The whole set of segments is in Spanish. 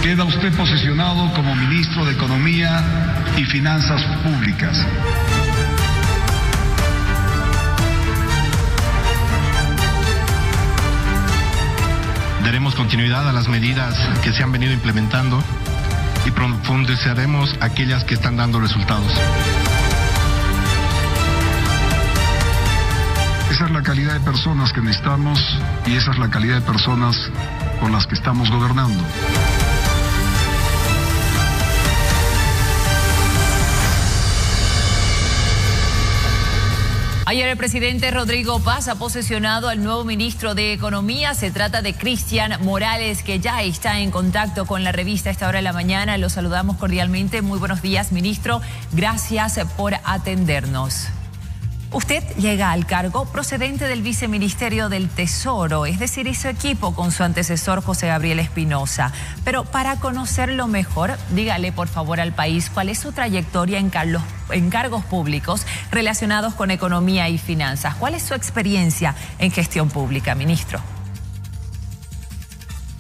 Queda usted posesionado como ministro de Economía y Finanzas Públicas. Daremos continuidad a las medidas que se han venido implementando y profundizaremos aquellas que están dando resultados. Esa es la calidad de personas que necesitamos y esa es la calidad de personas con las que estamos gobernando. Ayer el presidente Rodrigo Paz ha posesionado al nuevo ministro de Economía. Se trata de Cristian Morales, que ya está en contacto con la revista a esta hora de la mañana. Lo saludamos cordialmente. Muy buenos días, ministro. Gracias por atendernos. Usted llega al cargo procedente del viceministerio del Tesoro, es decir, hizo equipo con su antecesor José Gabriel Espinosa. Pero para conocerlo mejor, dígale por favor al país cuál es su trayectoria en cargos públicos relacionados con economía y finanzas. ¿Cuál es su experiencia en gestión pública, ministro?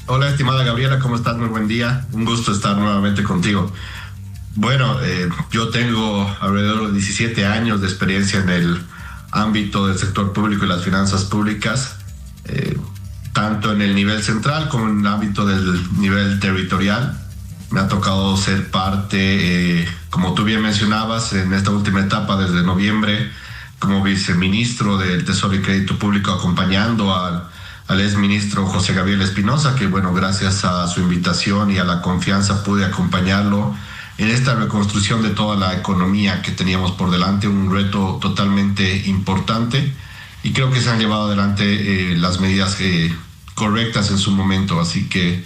Hola, estimada Gabriela, ¿cómo estás? Muy buen día. Un gusto estar nuevamente contigo. Bueno, yo tengo alrededor de 17 años de experiencia en el ámbito del sector público y las finanzas públicas, tanto en el nivel central como en el ámbito del nivel territorial. Me ha tocado ser parte, como tú bien mencionabas, en esta última etapa desde noviembre, como viceministro del Tesoro y Crédito Público, acompañando al exministro José Gabriel Espinosa, que bueno, gracias a su invitación y a la confianza pude acompañarlo en esta reconstrucción de toda la economía que teníamos por delante, un reto totalmente importante, y creo que se han llevado adelante las medidas correctas en su momento, así que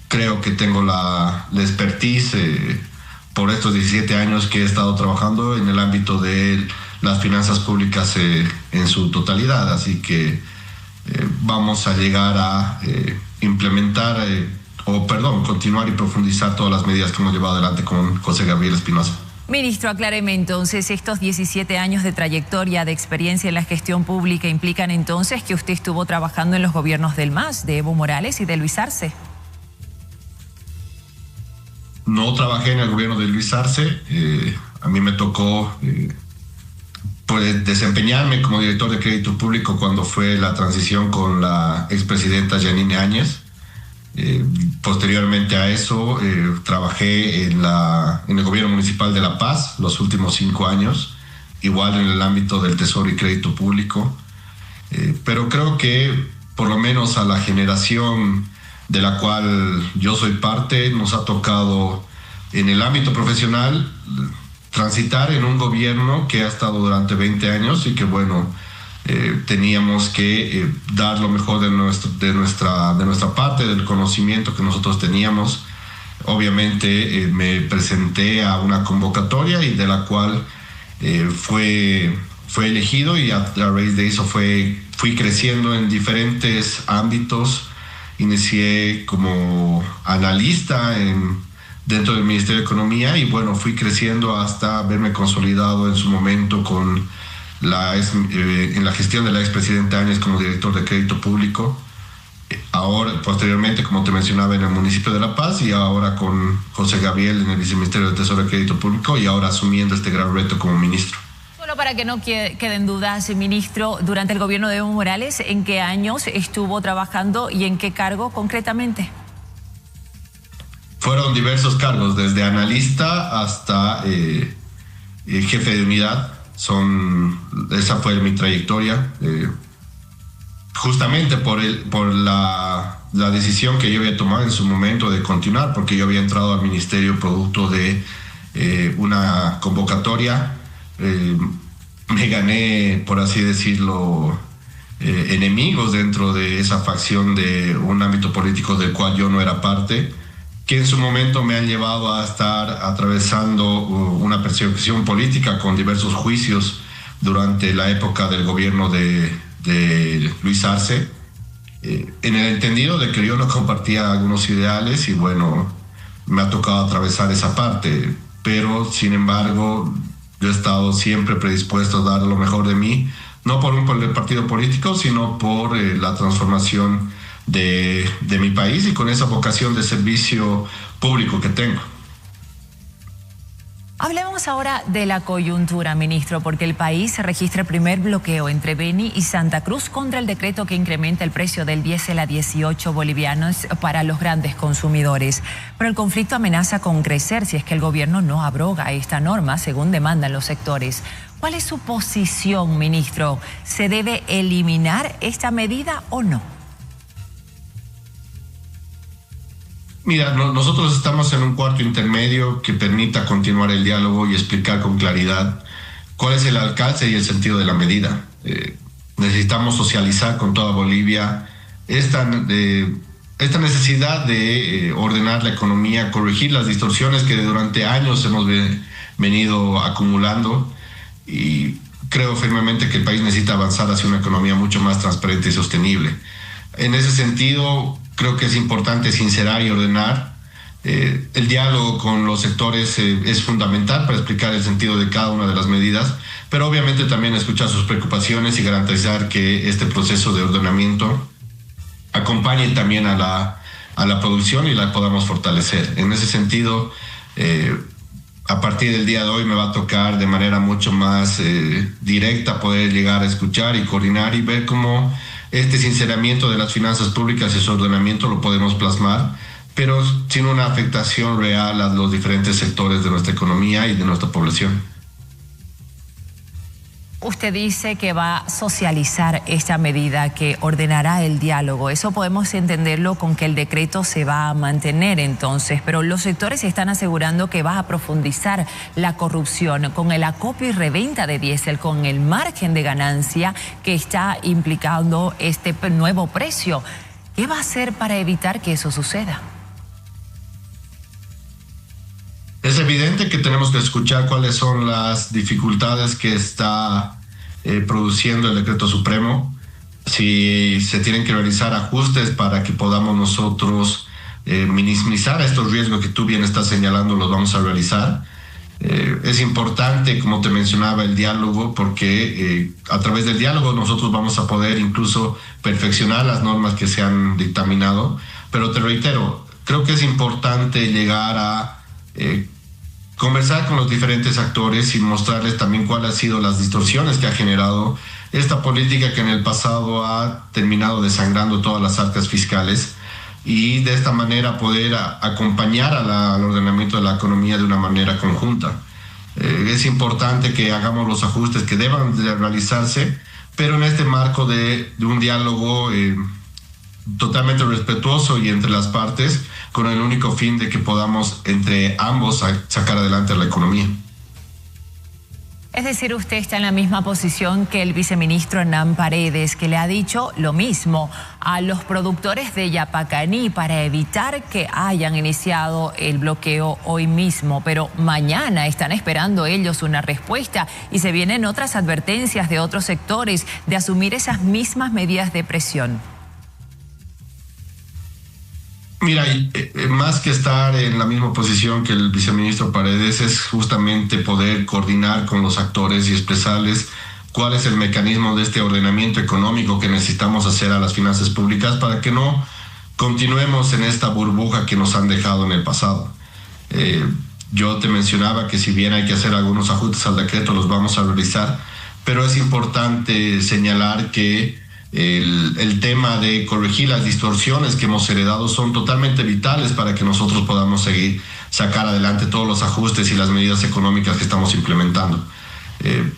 creo que tengo la expertise por estos 17 años que he estado trabajando en el ámbito de las finanzas públicas en su totalidad, así que vamos a llegar a implementar continuar y profundizar todas las medidas que hemos llevado adelante con José Gabriel Espinosa. Ministro, acláreme entonces, estos 17 años de trayectoria, de experiencia en la gestión pública, implican entonces que usted estuvo trabajando en los gobiernos del MAS, de Evo Morales y de Luis Arce. No trabajé en el gobierno de Luis Arce, a mí me tocó desempeñarme como director de crédito público cuando fue la transición con la expresidenta Yanine Áñez. Posteriormente a eso trabajé en el gobierno municipal de La Paz los últimos 5 años, igual en el ámbito del Tesoro y Crédito Público, pero creo que por lo menos a la generación de la cual yo soy parte nos ha tocado en el ámbito profesional transitar en un gobierno que ha estado durante 20 años y que bueno, teníamos que dar lo mejor de nuestra parte, del conocimiento que nosotros teníamos. Obviamente me presenté a una convocatoria y de la cual fue elegido, y a raíz de eso fui creciendo en diferentes ámbitos. Inicié como analista dentro del Ministerio de Economía y bueno, fui creciendo hasta verme consolidado en su momento en la gestión de la expresidenta Áñez como director de crédito público, ahora posteriormente, como te mencionaba, en el municipio de La Paz, y ahora con José Gabriel en el viceministerio de Tesoro y Crédito Público, y ahora asumiendo este gran reto como ministro. Solo para que no queden dudas, ministro, durante el gobierno de Evo Morales, ¿en qué años estuvo trabajando y en qué cargo concretamente? Fueron diversos cargos, desde analista hasta jefe de unidad. Esa fue mi trayectoria, justamente por la decisión que yo había tomado en su momento de continuar, porque yo había entrado al ministerio producto de una convocatoria. Me gané, por así decirlo, enemigos dentro de esa facción de un ámbito político del cual yo no era parte, que en su momento me han llevado a estar atravesando una persecución política con diversos juicios durante la época del gobierno de Luis Arce, en el entendido de que yo no compartía algunos ideales y bueno, me ha tocado atravesar esa parte, pero sin embargo yo he estado siempre predispuesto a dar lo mejor de mí, no por el partido político, sino por la transformación de mi país y con esa vocación de servicio público que tengo. Hablemos ahora de la coyuntura, ministro, porque el país registra el primer bloqueo entre Beni y Santa Cruz contra el decreto que incrementa el precio del diésel a 18 bolivianos para los grandes consumidores. Pero el conflicto amenaza con crecer si es que el gobierno no abroga esta norma, según demandan los sectores. ¿Cuál es su posición, ministro? ¿Se debe eliminar esta medida o no? Mira, nosotros estamos en un cuarto intermedio que permita continuar el diálogo y explicar con claridad cuál es el alcance y el sentido de la medida. Necesitamos socializar con toda Bolivia esta necesidad de ordenar la economía, corregir las distorsiones que durante años hemos venido acumulando, y creo firmemente que el país necesita avanzar hacia una economía mucho más transparente y sostenible. En ese sentido, creo que es importante sincerar y ordenar. El diálogo con los sectores es fundamental para explicar el sentido de cada una de las medidas, pero obviamente también escuchar sus preocupaciones y garantizar que este proceso de ordenamiento acompañe también a la producción y la podamos fortalecer. En ese sentido, a partir del día de hoy me va a tocar de manera mucho más directa poder llegar a escuchar y coordinar y ver cómo este sinceramiento de las finanzas públicas y su ordenamiento lo podemos plasmar, pero sin una afectación real a los diferentes sectores de nuestra economía y de nuestra población. Usted dice que va a socializar esta medida, que ordenará el diálogo. Eso podemos entenderlo con que el decreto se va a mantener entonces, pero los sectores están asegurando que va a profundizar la corrupción con el acopio y reventa de diésel, con el margen de ganancia que está implicando este nuevo precio. ¿Qué va a hacer para evitar que eso suceda? Es evidente que tenemos que escuchar cuáles son las dificultades que está produciendo el decreto supremo, si se tienen que realizar ajustes para que podamos nosotros minimizar estos riesgos que tú bien estás señalando, los vamos a realizar. Es importante, como te mencionaba, el diálogo, porque a través del diálogo nosotros vamos a poder incluso perfeccionar las normas que se han dictaminado, pero te reitero, creo que es importante llegar a conversar con los diferentes actores y mostrarles también cuáles han sido las distorsiones que ha generado esta política que en el pasado ha terminado desangrando todas las arcas fiscales, y de esta manera poder acompañar al ordenamiento de la economía de una manera conjunta. Es importante que hagamos los ajustes que deban de realizarse, pero en este marco de un diálogo totalmente respetuoso y entre las partes, con el único fin de que podamos entre ambos sacar adelante la economía. Es decir, usted está en la misma posición que el viceministro Hernán Paredes, que le ha dicho lo mismo a los productores de Yapacaní para evitar que hayan iniciado el bloqueo hoy mismo, pero mañana están esperando ellos una respuesta y se vienen otras advertencias de otros sectores de asumir esas mismas medidas de presión. Mira, más que estar en la misma posición que el viceministro Paredes, es justamente poder coordinar con los actores y expresarles cuál es el mecanismo de este ordenamiento económico que necesitamos hacer a las finanzas públicas para que no continuemos en esta burbuja que nos han dejado en el pasado. Yo te mencionaba que si bien hay que hacer algunos ajustes al decreto, los vamos a realizar, pero es importante señalar que el tema de corregir las distorsiones que hemos heredado son totalmente vitales para que nosotros podamos seguir sacar adelante todos los ajustes y las medidas económicas que estamos implementando.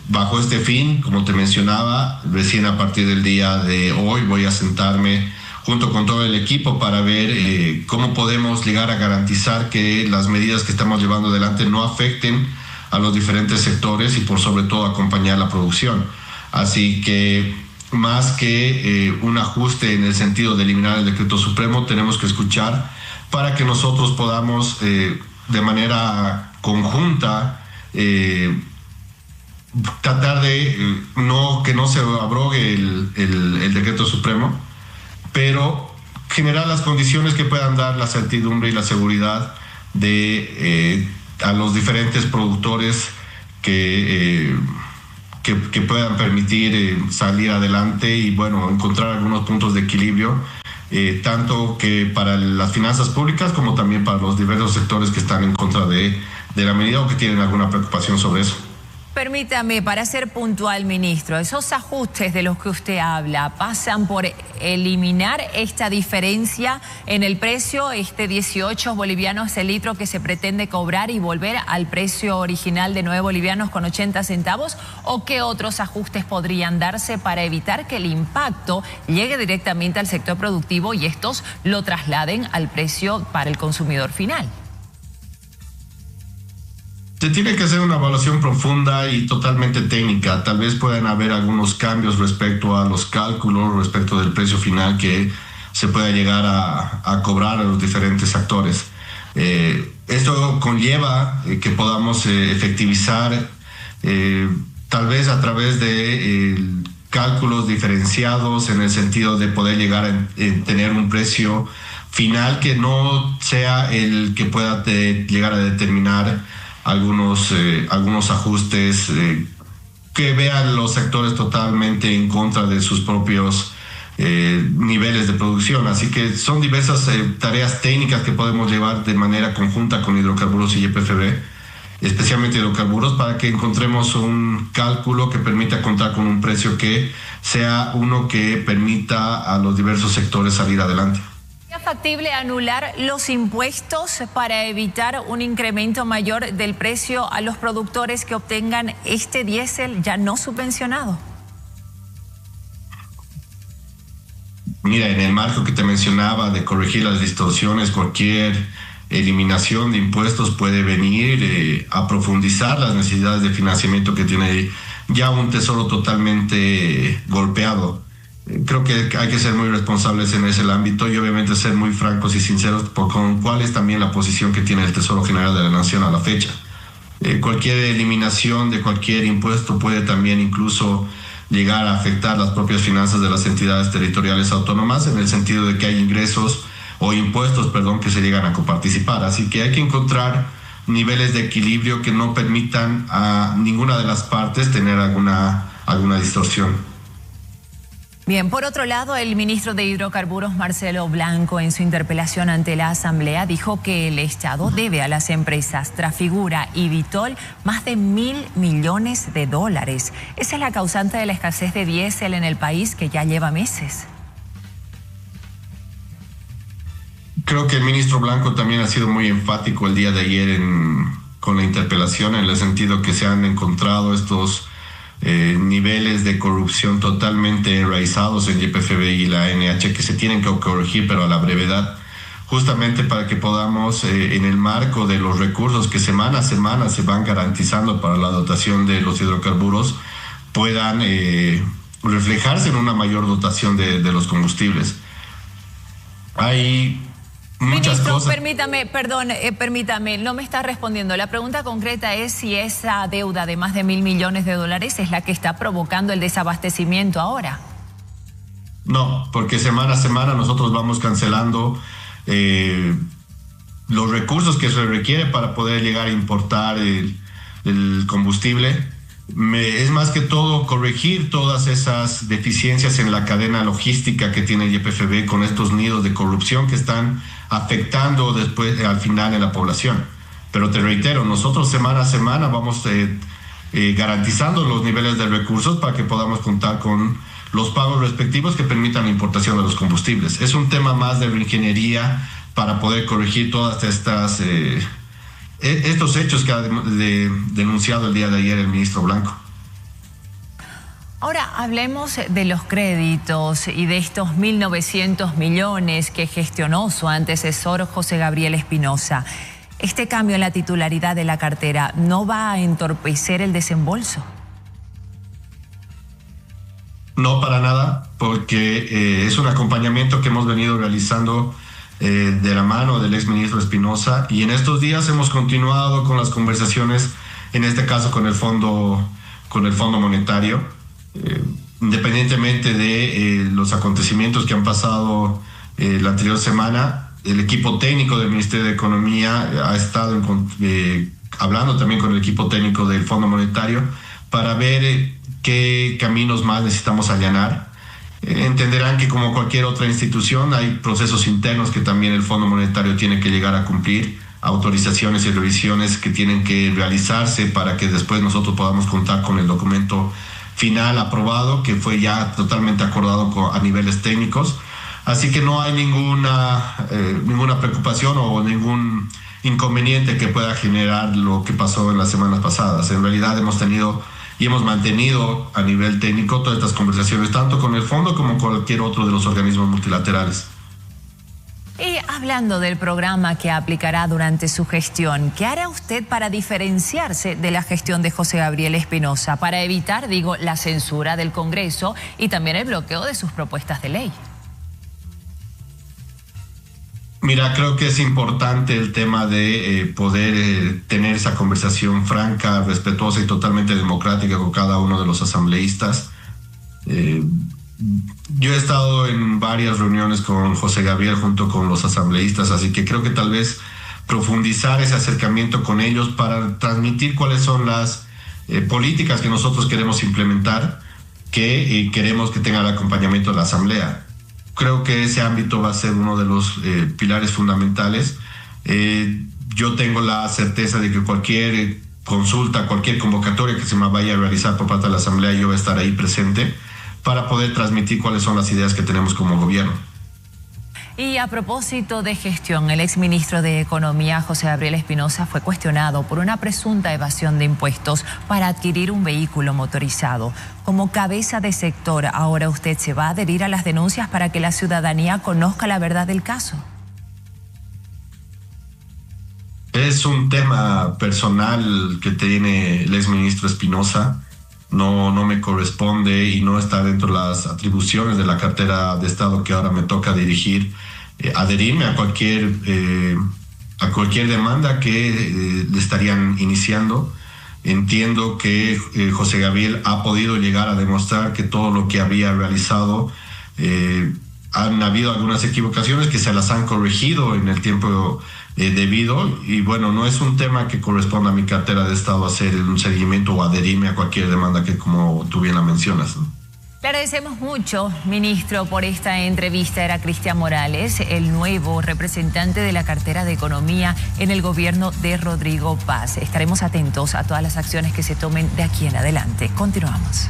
Bajo este fin, como te mencionaba, recién a partir del día de hoy voy a sentarme junto con todo el equipo para ver cómo podemos llegar a garantizar que las medidas que estamos llevando adelante no afecten a los diferentes sectores y por sobre todo acompañar la producción. Así que más que un ajuste en el sentido de eliminar el decreto supremo, tenemos que escuchar para que nosotros podamos de manera conjunta tratar de que no se abrogue el decreto supremo, pero generar las condiciones que puedan dar la certidumbre y la seguridad a los diferentes productores que puedan permitir salir adelante y bueno, encontrar algunos puntos de equilibrio tanto que para las finanzas públicas como también para los diversos sectores que están en contra de la medida o que tienen alguna preocupación sobre eso. Permítame, para ser puntual, ministro, esos ajustes de los que usted habla pasan por eliminar esta diferencia en el precio, 18 bolivianos el litro que se pretende cobrar y volver al precio original de 9 bolivianos con 80 centavos, ¿o qué otros ajustes podrían darse para evitar que el impacto llegue directamente al sector productivo y estos lo trasladen al precio para el consumidor final? Se tiene que hacer una evaluación profunda y totalmente técnica. Tal vez puedan haber algunos cambios respecto a los cálculos, respecto del precio final que se pueda llegar a cobrar a los diferentes actores. Esto conlleva que podamos efectivizar, tal vez a través de cálculos diferenciados en el sentido de poder llegar a tener un precio final que no sea el que pueda llegar a determinar algunos ajustes que vean los sectores totalmente en contra de sus propios niveles de producción. Así que son diversas tareas técnicas que podemos llevar de manera conjunta con hidrocarburos y YPFB, especialmente hidrocarburos, para que encontremos un cálculo que permita contar con un precio que sea uno que permita a los diversos sectores salir adelante. ¿Es factible anular los impuestos para evitar un incremento mayor del precio a los productores que obtengan este diésel ya no subvencionado? Mira, en el marco que te mencionaba de corregir las distorsiones, cualquier eliminación de impuestos puede venir a profundizar las necesidades de financiamiento que tiene ya un tesoro totalmente golpeado. Creo que hay que ser muy responsables en ese ámbito y obviamente ser muy francos y sinceros con cuál es también la posición que tiene el Tesoro General de la Nación a la fecha. Cualquier eliminación de cualquier impuesto puede también incluso llegar a afectar las propias finanzas de las entidades territoriales autónomas, en el sentido de que hay ingresos o impuestos, que se llegan a coparticipar. Así que hay que encontrar niveles de equilibrio que no permitan a ninguna de las partes tener alguna distorsión. Bien, por otro lado, el ministro de Hidrocarburos, Marcelo Blanco, en su interpelación ante la Asamblea, dijo que el Estado debe a las empresas Trafigura y Vitol más de $1.000 millones. Esa es la causante de la escasez de diésel en el país, que ya lleva meses. Creo que el ministro Blanco también ha sido muy enfático el día de ayer con la interpelación, en el sentido que se han encontrado estos niveles de corrupción totalmente enraizados en YPFB y la NH que se tienen que corregir, pero a la brevedad, justamente para que podamos, en el marco de los recursos que semana a semana se van garantizando para la dotación de los hidrocarburos, puedan reflejarse en una mayor dotación de los combustibles. Hay muchas cosas. Permítame, no me está respondiendo. La pregunta concreta es si esa deuda de más de $1.000 millones es la que está provocando el desabastecimiento ahora. No, porque semana a semana nosotros vamos cancelando los recursos que se requiere para poder llegar a importar el combustible. Es más que todo corregir todas esas deficiencias en la cadena logística que tiene YPFB con estos nidos de corrupción que están afectando después al final en la población. Pero te reitero, nosotros semana a semana vamos garantizando los niveles de recursos para que podamos contar con los pagos respectivos que permitan la importación de los combustibles. Es un tema más de ingeniería para poder corregir todas estas estos hechos que ha denunciado el día de ayer el ministro Blanco. Ahora hablemos de los créditos y de estos 1.900 millones que gestionó su antecesor José Gabriel Espinosa. ¿Este cambio en la titularidad de la cartera no va a entorpecer el desembolso? No, para nada, porque es un acompañamiento que hemos venido realizando de la mano del exministro Espinosa, y en estos días hemos continuado con las conversaciones, en este caso con el Fondo Monetario, independientemente de los acontecimientos que han pasado la anterior semana. El equipo técnico del Ministerio de Economía ha estado hablando también con el equipo técnico del Fondo Monetario para ver qué caminos más necesitamos allanar. entenderán que como cualquier otra institución hay procesos internos que también el Fondo Monetario tiene que llegar a cumplir, autorizaciones y revisiones que tienen que realizarse para que después nosotros podamos contar con el documento final aprobado, que fue ya totalmente acordado a niveles técnicos. Así que no hay ninguna preocupación o ningún inconveniente que pueda generar lo que pasó en las semanas pasadas. En realidad hemos tenido y hemos mantenido a nivel técnico todas estas conversaciones, tanto con el fondo como con cualquier otro de los organismos multilaterales. Y hablando del programa que aplicará durante su gestión, ¿qué hará usted para diferenciarse de la gestión de José Gabriel Espinosa, para evitar, la censura del Congreso y también el bloqueo de sus propuestas de ley? Mira, creo que es importante el tema de poder tener esa conversación franca, respetuosa y totalmente democrática con cada uno de los asambleístas. Yo he estado en varias reuniones con José Gabriel junto con los asambleístas, así que creo que tal vez profundizar ese acercamiento con ellos para transmitir cuáles son las políticas que nosotros queremos implementar, que queremos que tenga el acompañamiento de la Asamblea. Creo que ese ámbito va a ser uno de los pilares fundamentales. Yo tengo la certeza de que cualquier consulta, cualquier convocatoria que se me vaya a realizar por parte de la Asamblea, yo voy a estar ahí presente para poder transmitir cuáles son las ideas que tenemos como gobierno. Y a propósito de gestión, el exministro de Economía, José Gabriel Espinosa, fue cuestionado por una presunta evasión de impuestos para adquirir un vehículo motorizado. Como cabeza de sector, ahora usted se va a adherir a las denuncias para que la ciudadanía conozca la verdad del caso. Es un tema personal que tiene el exministro Espinosa. No me corresponde y no está dentro de las atribuciones de la cartera de Estado que ahora me toca dirigir, adherirme a cualquier demanda que le estarían iniciando. Entiendo que José Gabriel ha podido llegar a demostrar que todo lo que había realizado, han habido algunas equivocaciones que se las han corregido en el tiempo debido, y bueno, no es un tema que corresponda a mi cartera de Estado hacer un seguimiento o adherirme a cualquier demanda que, como tú bien la mencionas, ¿no? Le agradecemos mucho, ministro, por esta entrevista. Era Cristian Morales, el nuevo representante de la cartera de Economía en el gobierno de Rodrigo Paz. Estaremos atentos a todas las acciones que se tomen de aquí en adelante. Continuamos.